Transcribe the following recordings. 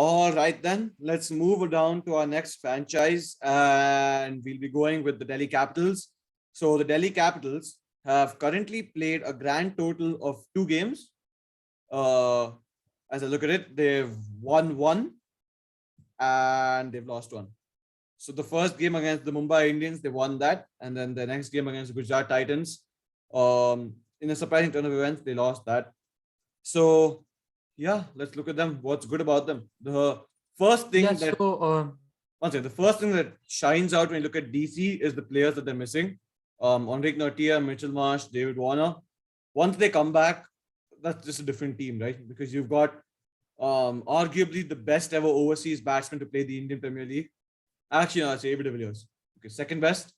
All right, then let's move down to our next franchise, and we'll be going with the Delhi Capitals. So the Delhi Capitals have currently played a grand total of 2 games. Uh, as I look at it, they've won one and they've lost one. So the first game against the Mumbai Indians, they won that, and then the next game against the Gujarat Titans, in a surprising turn of events, they lost that. So yeah, let's look at them. What's good about them? The first thing Yeah, that so one second, the first thing that shines out when you look at DC is the players that they're missing. Enrique Nortia, Mitchell Marsh, David Warner. Once they come back, that's just a different team, right? Because you've got arguably the best ever overseas batsman to play the Indian Premier League. Actually, no, I'd say AB de Villiers. Okay, second best.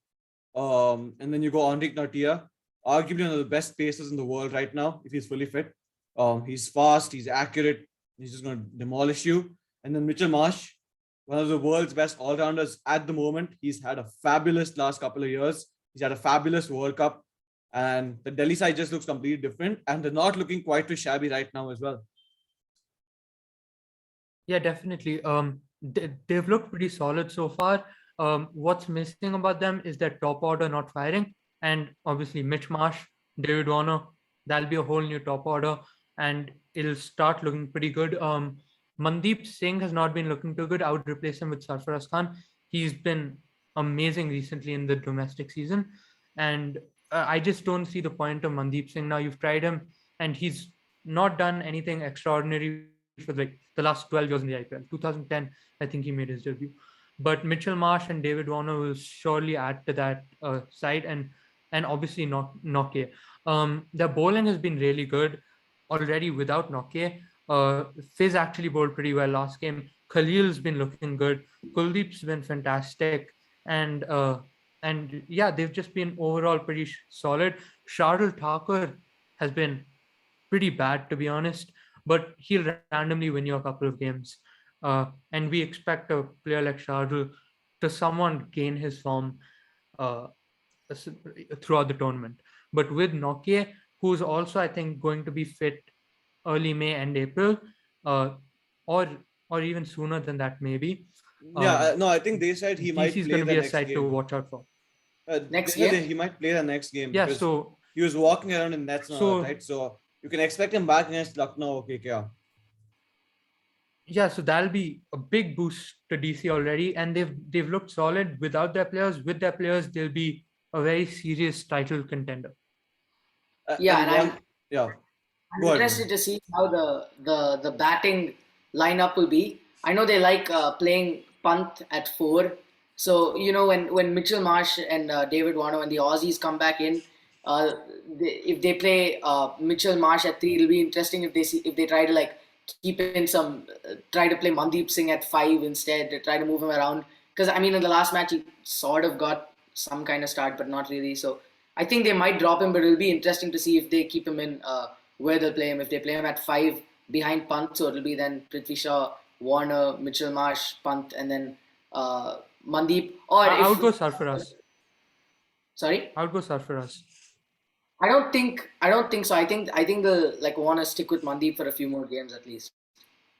And then you go Enrique Nortia, arguably one of the best pacers in the world right now, if he's fully fit. He's fast, he's accurate, he's just going to demolish you. And then Mitchell Marsh, one of the world's best all-rounders at the moment. He's had a fabulous last couple of years. He's had a fabulous World Cup. And the Delhi side just looks completely different. And they're not looking quite too shabby right now as well. yeah, definitely. They've looked pretty solid so far. What's missing about them is their top order not firing, and obviously Mitch Marsh, David Warner. That'll be a whole new top order, and it'll start looking pretty good. Mandeep Singh has not been looking too good. I would replace him with Sarfaraz Khan. He's been amazing recently in the domestic season, and I just don't see the point of Mandeep Singh now. You've tried him, and he's not done anything extraordinary for like the last 12 years in the IPL. 2010, I think he made his debut. But Mitchell Marsh and David Warner will surely add to that side, and obviously Nokia. Their bowling has been really good already without Nokia. Fizz actually bowled pretty well last game. Khalil's been looking good. Kuldeep's been fantastic, and yeah, they've just been overall pretty solid. Shardul Thakur has been pretty bad, to be honest, but he'll randomly win you a couple of games. And we expect a player like Shardul to somewhat gain his form uh, throughout the tournament. But with Nokia, who's also, I think, going to be fit early May and April, uh, or or even sooner than that, maybe. Yeah, no, I think they said he DC might is play going to the be a next side to game. watch out for. Next They said game? he might play the next game Yeah, because so he was walking around in nets and all so that, right? So you can expect him back against Lucknow. Okay, yeah. yeah, so that'll be a big boost to DC already, and they've looked solid without their players. With their players, they'll be a very serious title contender. Yeah, And and one, yeah. I'm Go ahead, interested to see how the batting lineup will be. I know they like playing punt at 4. So when Mitchell Marsh and David Warner, when the Aussies come back in, if they play Mitchell Marsh at 3, it'll be interesting if they try to like keep in try to play Mandeep Singh at 5 instead. They try to move him around, because I mean in the last match he sort of got some kind of start, but not really. So I think they might drop him, but it'll be interesting to see if they keep him in. Where they'll play him. If they play him at 5 behind punt, so it'll be then Prithvi Shaw, Warner, Mitchell Marsh, punt, and then Mandeep. Or I if would go Sarfaraz. sorry, I would go Sarfaraz. I don't think so. I think they'll like want to stick with Mandeep for a few more games at least.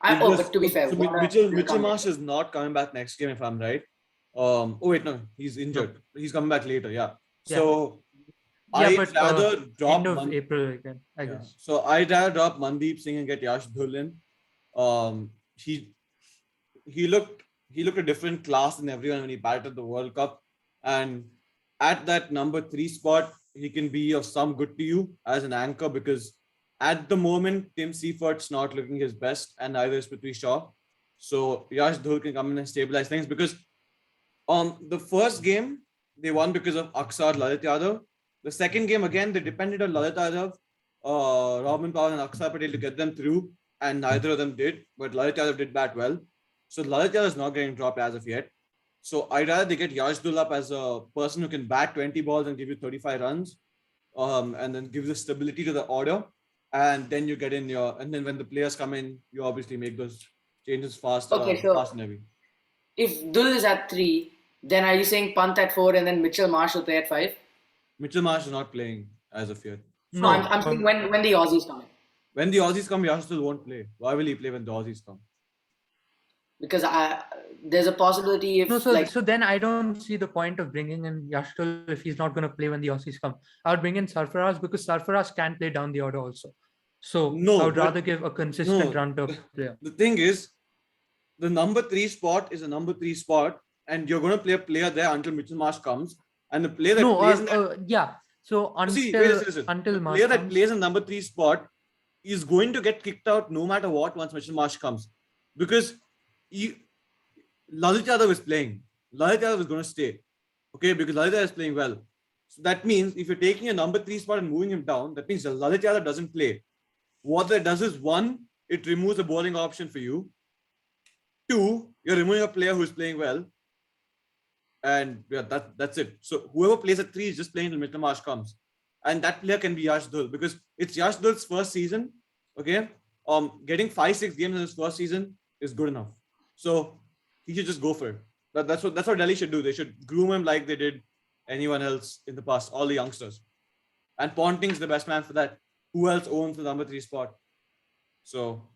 But to be fair, so Warner Mitchell will come Marsh in. is not coming back next game if I'm right. Oh wait, no, he's injured. He's coming back later. Yeah. Yeah, So yeah, I'd but rather drop end of April again, I yeah. guess. So I'd rather drop Mandeep Singh and get Yash Dhul in. He he looked a different class than everyone when he batted the World Cup, and at that number 3 spot, he can be of some good to you as an anchor, because at the moment Tim Seifert's not looking his best, and neither is Prithvi Shaw. So Yash Dhul can come in and stabilize things, because the first game they won because of Aksar Lalit Yadav. The second game again they depended on Lalit Yadav, Robin Powell and Aksar Patel to get them through, and neither of them did. But Lalit Yadav did bat well. So Lalit Yadav is not getting dropped as of yet. So I'd rather they get Yash Dhul up as a person who can bat 20 balls and give you 35 runs, and then give the stability to the order. And then you get in and then when the players come in, you obviously make those changes fast, Okay, fast so and heavy. if Dhul is at 3, then are you saying punt at 4 and then Mitchell Marsh will play at 5? Mitchell Marsh is not playing as of yet. No, No, I'm saying when the Aussies come in. When the Aussies come, Yash Dhul won't play. Why will he play when the Aussies come? because there's a possibility No, if so like so then I don't see the point of bringing in Yashtul if he's not going to play when the Aussies come. I would bring in Sarfaraz because Sarfaraz can play down the order also. So I No, would rather but give a consistent no. run to a player. The thing is, the number 3 spot is a number 3 spot, and you're going to play a player there until Mitchell Marsh comes. And the player that No, plays in that, yeah. So see, wait, until listen. The until player Marsh that comes, plays in number 3 spot is going to get kicked out no matter what once Mitchell Marsh comes, because he, Lalit Yadav is playing. Lalit Yadav is going to stay, okay, because Lalit Yadav is playing well. So that means if you're taking a number 3 spot and moving him down, that means Lalit Yadav doesn't play. What that does is, one, it removes a bowling option for you. Two, you're removing a player who's playing well, and yeah, that's it. So whoever plays at 3 is just playing until Mitchell Marsh comes, and that player can be Yash Dhul because it's Yash Dhul's first season. Okay, getting 5-6 games in his first season is good enough. So he should just go for it. That's what Delhi should do. They should groom him like they did anyone else in the past, all the youngsters. And Ponting's the best man for that. Who else owns the number 3 spot? So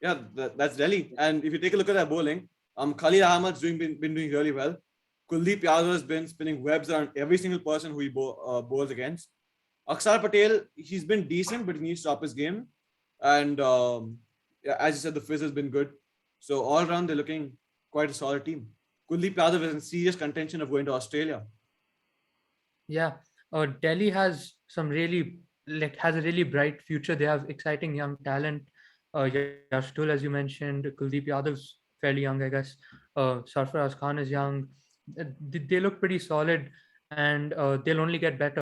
yeah, that's Delhi. And if you take a look at their bowling, Khalid Ahmad's been doing really well. Kuldeep Yadav has been spinning webs around every single person who he bowls against. Aksar Patel, he's been decent, but he needs to up his game. And yeah, as you said, the fizz has been good. So all around, they're looking quite a solid team. Kuldeep Yadav is in serious contention of going to Australia. yeah, Delhi has some really has a really bright future. They have exciting young talent. Yashtul, as you mentioned, Kuldeep Yadav's fairly young, I guess. Sarfaraz Khan is young. They look pretty solid, and they'll only get better.